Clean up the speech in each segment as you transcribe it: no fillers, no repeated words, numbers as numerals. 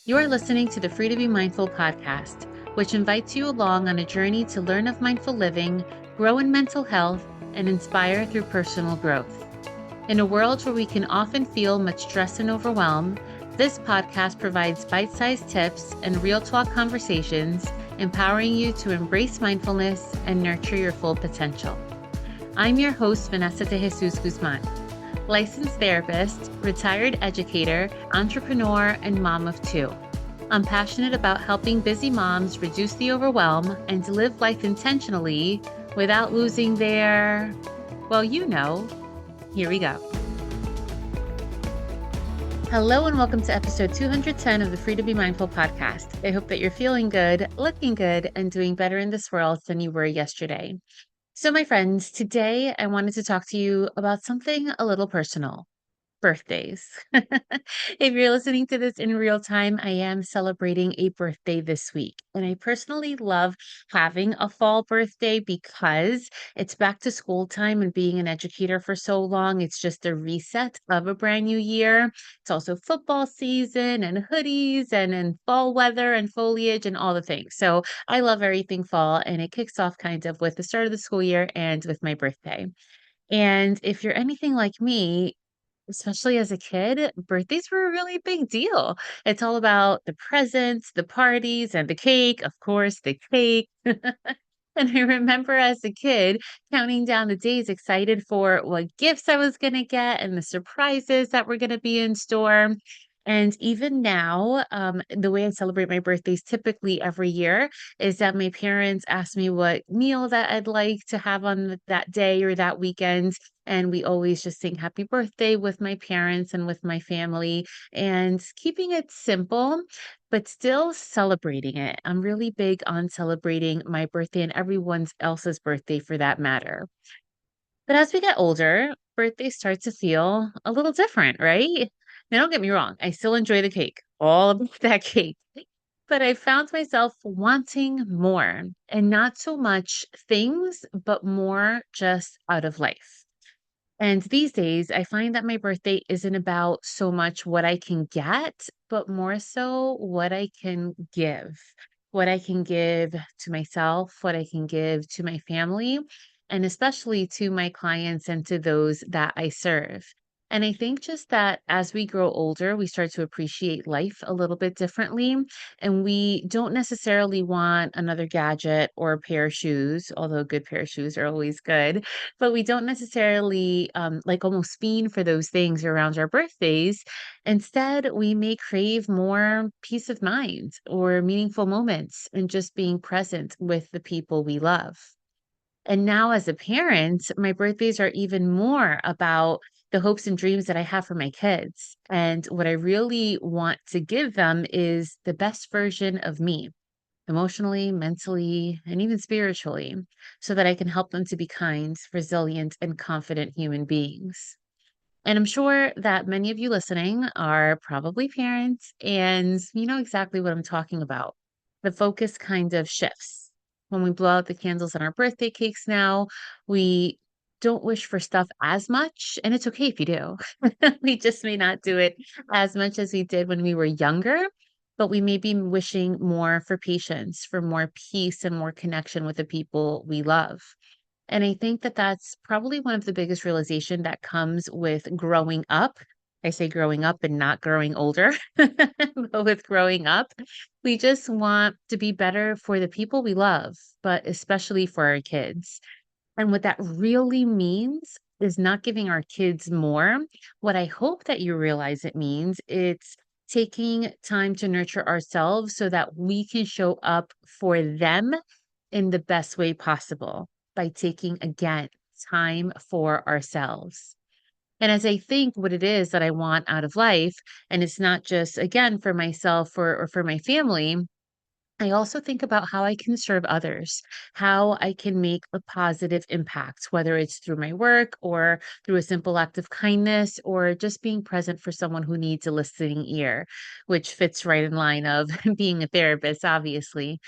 You are listening to the Free to Be Mindful podcast, which invites you along on a journey to learn of mindful living, grow in mental health, and inspire through personal growth. In a world where we can often feel much stress and overwhelm, this podcast provides bite sized tips and real talk conversations, empowering you to embrace mindfulness and nurture your full potential. I'm your host, Vanessa de Jesus Guzman, licensed therapist, retired educator, entrepreneur, and mom of two. I'm passionate about helping busy moms reduce the overwhelm and to live life intentionally without losing their, well, here we go. Hello and welcome to episode 210 of the Free to Be Mindful podcast. I hope that you're feeling good, looking good, and doing better in this world than you were yesterday. So, my friends, today I wanted to talk to you about something a little personal. Birthdays. If you're listening to this in real time, I am celebrating a birthday this week. And I personally love having a fall birthday because it's back to school time, and being an educator for so long, it's just a reset of a brand new year. It's also football season and hoodies and fall weather and foliage and all the things. So I love everything fall, and it kicks off kind of with the start of the school year and with my birthday. And if you're anything like me, especially as a kid, birthdays were a really big deal. It's all about the presents, the parties, and the cake, of course, the cake. And I remember as a kid counting down the days, excited for what gifts I was going to get and the surprises that were going to be in store. And even now, the way I celebrate my birthdays typically every year is that my parents ask me what meal that I'd like to have on that day or that weekend. And we always just sing happy birthday with my parents and with my family, and keeping it simple but still celebrating it. I'm really big on celebrating my birthday and everyone else's birthday for that matter. But as we get older, birthdays start to feel a little different, right? Now, don't get me wrong, I still enjoy the cake, all about that cake. But I found myself wanting more, and not so much things, but more just out of life. And these days, I find that my birthday isn't about so much what I can get, but more so what I can give. What I can give to myself, what I can give to my family, and especially to my clients and to those that I serve. And I think just that as we grow older, we start to appreciate life a little bit differently. And we don't necessarily want another gadget or a pair of shoes, although a good pair of shoes are always good, but we don't necessarily like almost fiend for those things around our birthdays. Instead, we may crave more peace of mind or meaningful moments and just being present with the people we love. And now, as a parent, my birthdays are even more about the hopes and dreams that I have for my kids. And what I really want to give them is the best version of me, emotionally, mentally, and even spiritually, so that I can help them to be kind, resilient, and confident human beings. And I'm sure that many of you listening are probably parents, and you know exactly what I'm talking about. The focus kind of shifts. When we blow out the candles on our birthday cakes now, we don't wish for stuff as much, and it's okay if you do. We just may not do it as much as we did when we were younger, but we may be wishing more for patience, for more peace, and more connection with the people we love. And I think that that's probably one of the biggest realization that comes with growing up. I say growing up and not growing older, but with growing up, we just want to be better for the people we love, but especially for our kids. And what that really means is not giving our kids more. What I hope that you realize it means, it's taking time to nurture ourselves so that we can show up for them in the best way possible by taking, again, time for ourselves. And as I think what it is that I want out of life, and it's not just, again, for myself or for my family, I also think about how I can serve others, how I can make a positive impact, whether it's through my work or through a simple act of kindness or just being present for someone who needs a listening ear, which fits right in line of being a therapist, obviously.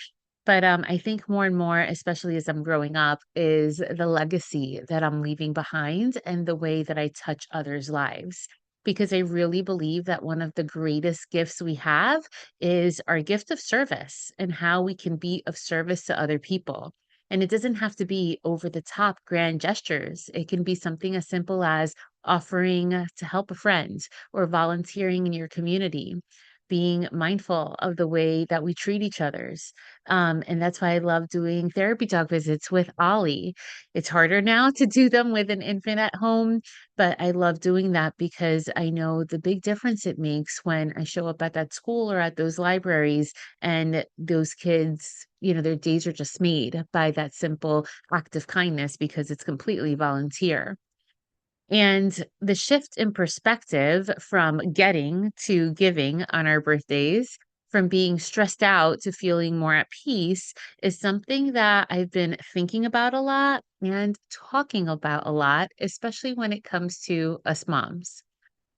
But, I think more and more, especially as I'm growing up, is the legacy that I'm leaving behind and the way that I touch others' lives. because I really believe that one of the greatest gifts we have is our gift of service and how we can be of service to other people. And it doesn't have to be over the top grand gestures. It can be something as simple as offering to help a friend or volunteering in your community, being mindful of the way that we treat each others. And that's why I love doing therapy dog visits with Ollie. It's harder now to do them with an infant at home, but I love doing that because I know the big difference it makes when I show up at that school or at those libraries and those kids, their days are just made by that simple act of kindness because it's completely volunteer. And the shift in perspective from getting to giving on our birthdays, from being stressed out to feeling more at peace, is something that I've been thinking about a lot and talking about a lot, especially when it comes to us moms.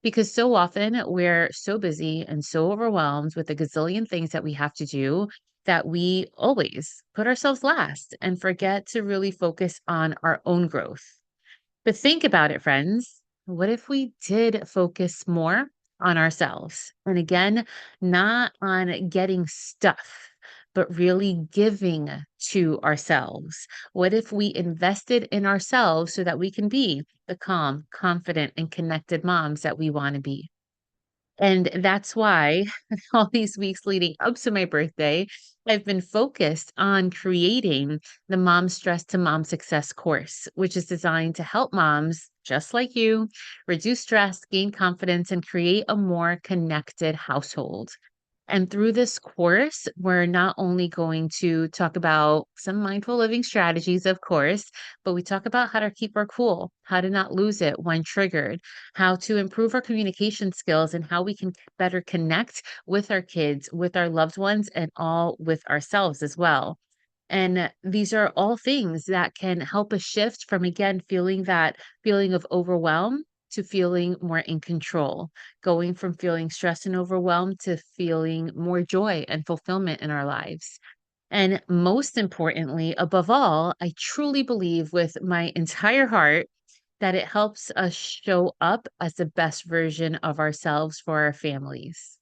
Because so often we're so busy and so overwhelmed with a gazillion things that we have to do that we always put ourselves last and forget to really focus on our own growth. But think about it, friends. What if we did focus more on ourselves? And again, not on getting stuff, but really giving to ourselves. What if we invested in ourselves so that we can be the calm, confident, and connected moms that we want to be? And that's why all these weeks leading up to my birthday, I've been focused on creating the Mom Stress to Mom Success course, which is designed to help moms just like you reduce stress, gain confidence, and create a more connected household. And through this course, we're not only going to talk about some mindful living strategies, of course, but we talk about how to keep our cool, how to not lose it when triggered, how to improve our communication skills, and how we can better connect with our kids, with our loved ones, and all with ourselves as well. And these are all things that can help us shift from, again, feeling that feeling of overwhelm to feeling more in control, going from feeling stressed and overwhelmed to feeling more joy and fulfillment in our lives. And most importantly, above all, I truly believe with my entire heart that it helps us show up as the best version of ourselves for our families.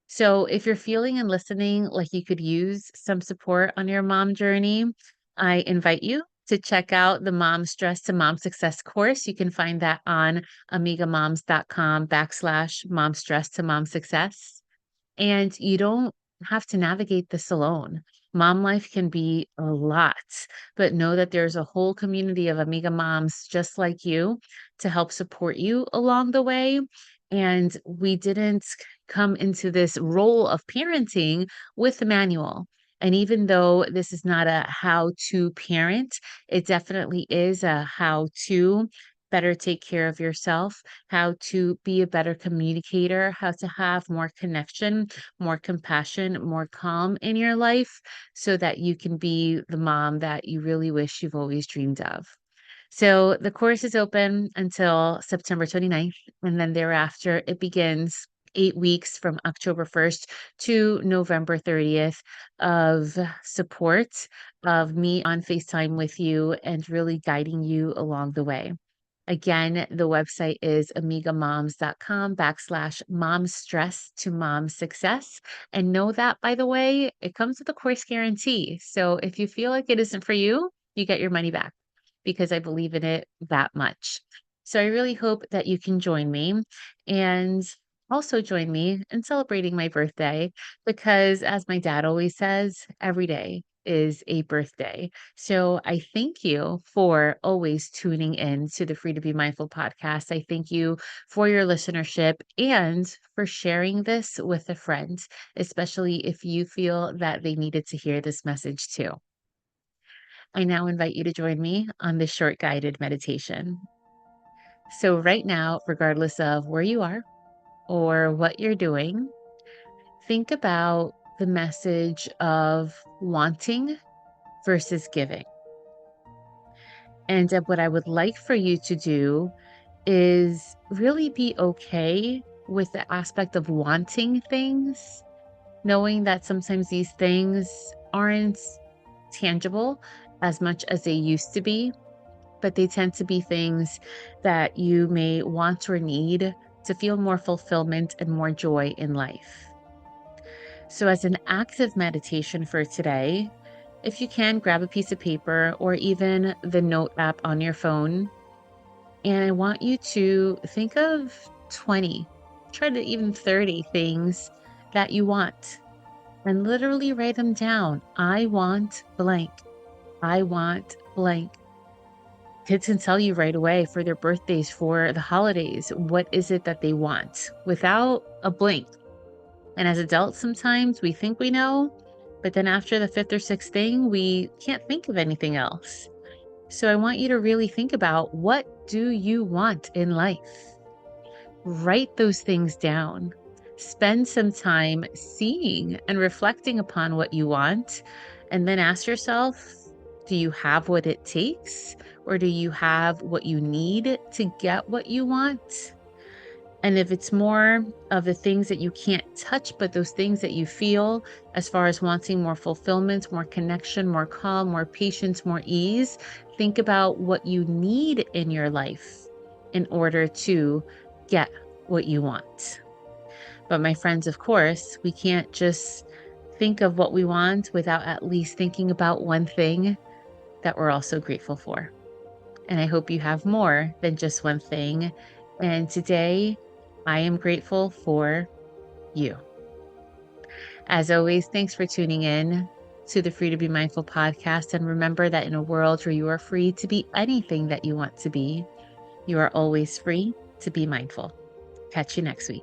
So, if you're feeling and listening like you could use some support on your mom journey, I invite you to check out the Mom Stress to Mom Success course. You can find that on amigamoms.com/mom stress to mom success. And you don't have to navigate this alone. Mom life can be a lot, but know that there's a whole community of Amiga moms just like you to help support you along the way. And we didn't come into this role of parenting with a manual. And even though this is not a how to parent, it definitely is a how to better take care of yourself, how to be a better communicator, how to have more connection, more compassion, more calm in your life so that you can be the mom that you really wish you've always dreamed of. So the course is open until September 29th, and then thereafter it begins 8 weeks from October 1st to November 30th of support of me on FaceTime with you and really guiding you along the way. Again, the website is amigamoms.com/mom stress to mom success. And know that, by the way, it comes with a course guarantee. So if you feel like it isn't for you, you get your money back because I believe in it that much. So I really hope that you can join me and also join me in celebrating my birthday because, as my dad always says, every day is a birthday. So I thank you for always tuning in to the Free to Be Mindful podcast. I thank you for your listenership and for sharing this with a friend, especially if you feel that they needed to hear this message too. I now invite you to join me on this short guided meditation. So, right now, regardless of where you are or what you're doing, think about the message of wanting versus giving. And what I would like for you to do is really be okay with the aspect of wanting things, knowing that sometimes these things aren't tangible as much as they used to be, but they tend to be things that you may want or need to feel more fulfillment and more joy in life. So, as an active meditation for today, if you can, grab a piece of paper or even the note app on your phone. And I want you to think of 20, try to even 30 things that you want and literally write them down. I want blank. I want blank. Kids can tell you right away for their birthdays, for the holidays, what is it that they want without a blink. And as adults, sometimes we think we know, but then after the fifth or sixth thing, we can't think of anything else. So I want you to really think about, what do you want in life? Write those things down. Spend some time seeing and reflecting upon what you want, and then ask yourself, do you have what it takes, or do you have what you need to get what you want? And if it's more of the things that you can't touch, but those things that you feel, as far as wanting more fulfillment, more connection, more calm, more patience, more ease, think about what you need in your life in order to get what you want. But my friends, of course, we can't just think of what we want without at least thinking about one thing that we're also grateful for. And I hope you have more than just one thing. And today, I am grateful for you. As always, thanks for tuning in to the Free to Be Mindful podcast. And remember that in a world where you are free to be anything that you want to be, you are always free to be mindful. Catch you next week.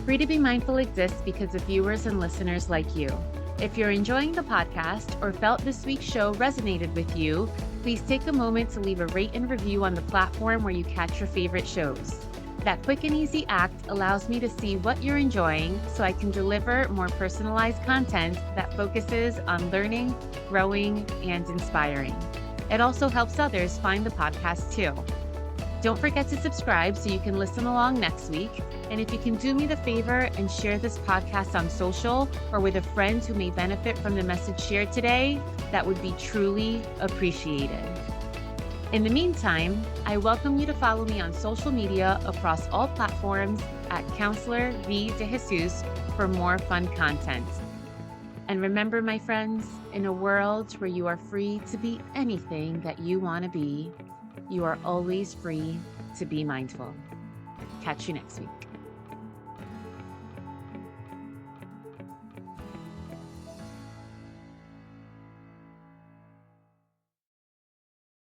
Free to Be Mindful exists because of viewers and listeners like you. If you're enjoying the podcast or felt this week's show resonated with you, please take a moment to leave a rate and review on the platform where you catch your favorite shows. That quick and easy act allows me to see what you're enjoying so I can deliver more personalized content that focuses on learning, growing, and inspiring. It also helps others find the podcast too. Don't forget to subscribe so you can listen along next week. And if you can do me the favor and share this podcast on social or with a friend who may benefit from the message shared today, that would be truly appreciated. In the meantime, I welcome you to follow me on social media across all platforms at Counselor V. De Jesus for more fun content. And remember, my friends, in a world where you are free to be anything that you want to be, you are always free to be mindful. Catch you next week.